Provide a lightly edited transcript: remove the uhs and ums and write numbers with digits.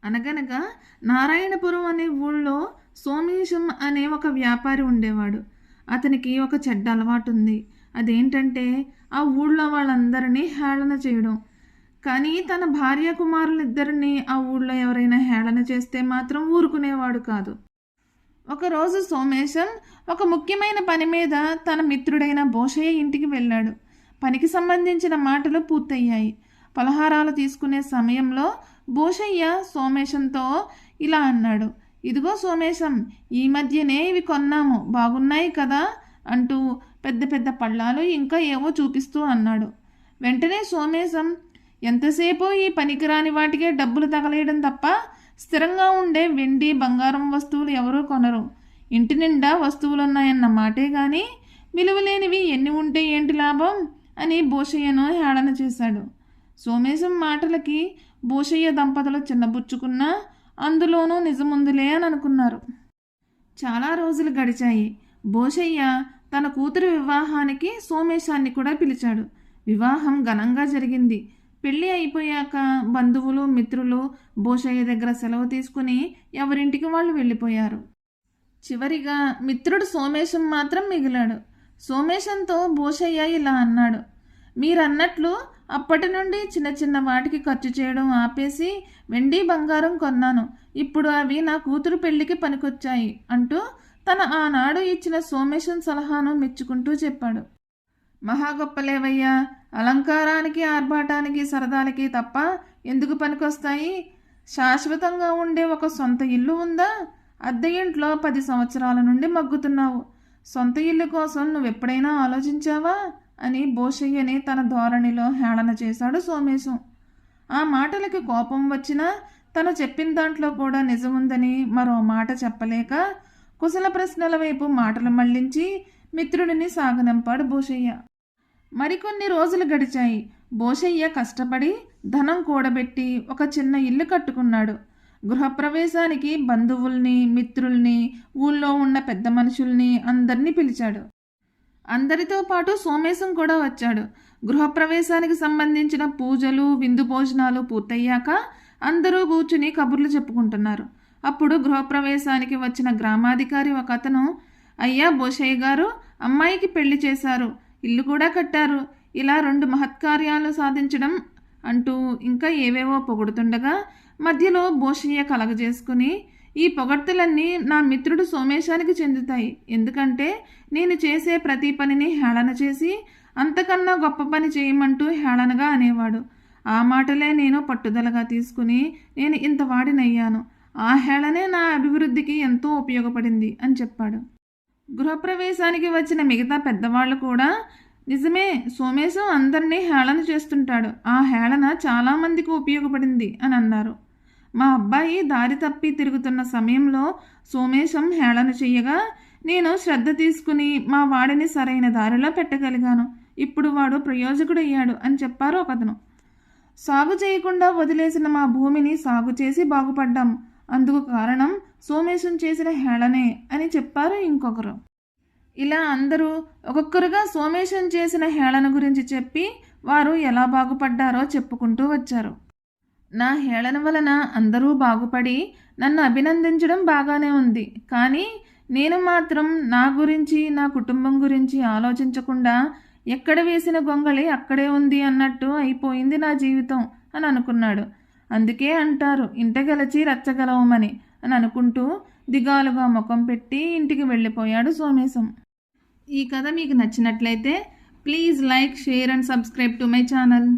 అనగనగా నారాయణపురం అనే ఊళ్ళో సోమేశం అనే ఒక వ్యాపారి ఉండేవాడు. అతనికి ఒక చెడ్డ అలవాటు ఉంది. అదేంటంటే ఆ ఊళ్ళో వాళ్ళందరినీ హేళన చేయడం. కానీ తన భార్య కుమారులిద్దరినీ ఆ ఊళ్ళో ఎవరైనా హేళన చేస్తే మాత్రం ఊరుకునేవాడు కాదు. ఒకరోజు సోమేశం ఒక ముఖ్యమైన పని మీద తన మిత్రుడైన బోషయ్య ఇంటికి వెళ్ళాడు. పనికి సంబంధించిన మాటలు పూర్తయ్యాయి. పలహారాలు తీసుకునే సమయంలో బోషయ్య సోమేశంతో ఇలా అన్నాడు. ఇదిగో సోమేశం, ఈ మధ్యనే ఇవి కొన్నాము, బాగున్నాయి కదా అంటూ పెద్ద పెద్ద పళ్ళాలు ఇంకా ఏవో చూపిస్తూ అన్నాడు. వెంటనే సోమేశం, ఎంతసేపు ఈ పనికిరాని వాటికే డబ్బులు తగలేయడం తప్ప స్థిరంగా ఉండే వెండి బంగారం వస్తువులు ఎవరూ కొనరు. ఇంటి నిండా వస్తువులున్నాయన్న మాటే కానీ విలువలేనివి ఎన్ని ఉంటే ఏంటి లాభం అని బోషయ్యను హేళన చేశాడు. సోమేశం మాటలకి బోషయ్య దంపతులు చిన్నబుచ్చుకున్నా అందులోనూ నిజముందులే అని అనుకున్నారు. చాలా రోజులు గడిచాయి. బోషయ్య తన కూతురు వివాహానికి సోమేశాన్ని కూడా పిలిచాడు. వివాహం ఘనంగా జరిగింది. పెళ్ళి అయిపోయాక బంధువులు మిత్రులు బోషయ్య దగ్గర సెలవు తీసుకుని ఎవరింటికి వాళ్ళు వెళ్ళిపోయారు. చివరిగా మిత్రుడు సోమేశం మాత్రం మిగిలాడు. సోమేశంతో బోషయ్య ఇలా అన్నాడు. మీరన్నట్లు అప్పటి నుండి చిన్న చిన్న వాటికి ఖర్చు చేయడం ఆపేసి వెండి బంగారం కొన్నాను. ఇప్పుడు అవి నా కూతురు పెళ్లికి పనికొచ్చాయి అంటూ తన ఆనాడు ఇచ్చిన సోమేశం సలహాను మెచ్చుకుంటూ చెప్పాడు. మహా గొప్పలేవయ్యా, అలంకారానికి ఆర్భాటానికి సరదాలకి తప్ప ఎందుకు పనికొస్తాయి? శాశ్వతంగా ఉండే ఒక సొంత ఇల్లు ఉందా? అద్దె ఇంట్లో 10 సంవత్సరాల నుండి మగ్గుతున్నావు. సొంత ఇల్లు కోసం నువ్వెప్పుడైనా ఆలోచించావా అని బోషయ్యని తన ధోరణిలో హేళన చేశాడు సోమేశం. ఆ మాటలకి కోపం వచ్చినా తను చెప్పిన దాంట్లో కూడా నిజముందని మరో మాట చెప్పలేక కుశల ప్రశ్నల వైపు మాటలు మళ్లించి మిత్రుడిని సాగనంపాడు బోషయ్య. మరికొన్ని రోజులు గడిచాయి. బోషయ్య కష్టపడి ధనం కూడబెట్టి ఒక చిన్న ఇల్లు కట్టుకున్నాడు. గృహప్రవేశానికి బంధువుల్ని మిత్రుల్ని ఊళ్ళో ఉన్న పెద్ద మనుషుల్ని అందరినీ పిలిచాడు. అందరితో పాటు సోమేశం కూడా వచ్చాడు. గృహప్రవేశానికి సంబంధించిన పూజలు విందు భోజనాలు పూర్తయ్యాక అందరూ కూర్చుని కబుర్లు చెప్పుకుంటున్నారు. అప్పుడు గృహప్రవేశానికి వచ్చిన గ్రామాధికారి ఒక అతను, అయ్యా బోషయ్య గారు, అమ్మాయికి పెళ్లి చేశారు, ఇల్లు కూడా కట్టారు, ఇలా 2 మహత్కార్యాలు సాధించడం అంటూ ఇంకా ఏవేవో పొగుడుతుండగా మధ్యలో బోషయ్య కలగజేసుకుని, ఈ పొగడ్తలన్నీ నా మిత్రుడు సోమేశానికి చెందుతాయి. ఎందుకంటే నేను చేసే ప్రతి పనిని హేళన చేసి అంతకన్నా గొప్ప పని చేయమంటూ హేళనగా అనేవాడు. ఆ మాటలే నేను పట్టుదలగా తీసుకుని నేను ఇంత వాడినయ్యాను. ఆ హేళనే నా అభివృద్ధికి ఎంతో ఉపయోగపడింది అని చెప్పాడు. గృహప్రవేశానికి వచ్చిన మిగతా పెద్దవాళ్ళు కూడా, నిజమే, సోమేశం అందరినీ హేళన చేస్తుంటాడు, ఆ హేళన చాలామందికి ఉపయోగపడింది అని అన్నారు. మా అబ్బాయి దారి తప్పి తిరుగుతున్న సమయంలో సోమేశం హేళన చెయ్యగా నేను శ్రద్ధ తీసుకుని మా వాడిని సరైన దారిలో పెట్టగలిగాను. ఇప్పుడు వాడు ప్రయోజకుడయ్యాడు అని చెప్పారు ఒకతను. సాగు చేయకుండా వదిలేసిన మా భూమిని సాగు చేసి బాగుపడ్డాం. అందుకు కారణం సోమేశం చేసిన హేళనే అని చెప్పారు ఇంకొకరు. ఇలా అందరూ ఒక్కొక్కరుగా సోమేశం చేసిన హేళన గురించి చెప్పి వారు ఎలా బాగుపడ్డారో చెప్పుకుంటూ వచ్చారు. నా హేళన వలన అందరూ బాగుపడి నన్ను అభినందించడం బాగానే ఉంది. కానీ నేను మాత్రం నా గురించి నా కుటుంబం గురించి ఆలోచించకుండా ఎక్కడ వేసిన గొంగళి అక్కడే ఉంది అన్నట్టు అయిపోయింది నా జీవితం అని అనుకున్నాడు. అందుకే అంటారు ఇంట గెలచి రచ్చగలవమని అని అనుకుంటూ దిగాలుగా ముఖం పెట్టి ఇంటికి వెళ్ళిపోయాడు సోమేశం. ఈ కథ మీకు నచ్చినట్లయితే please like, share and subscribe to my channel.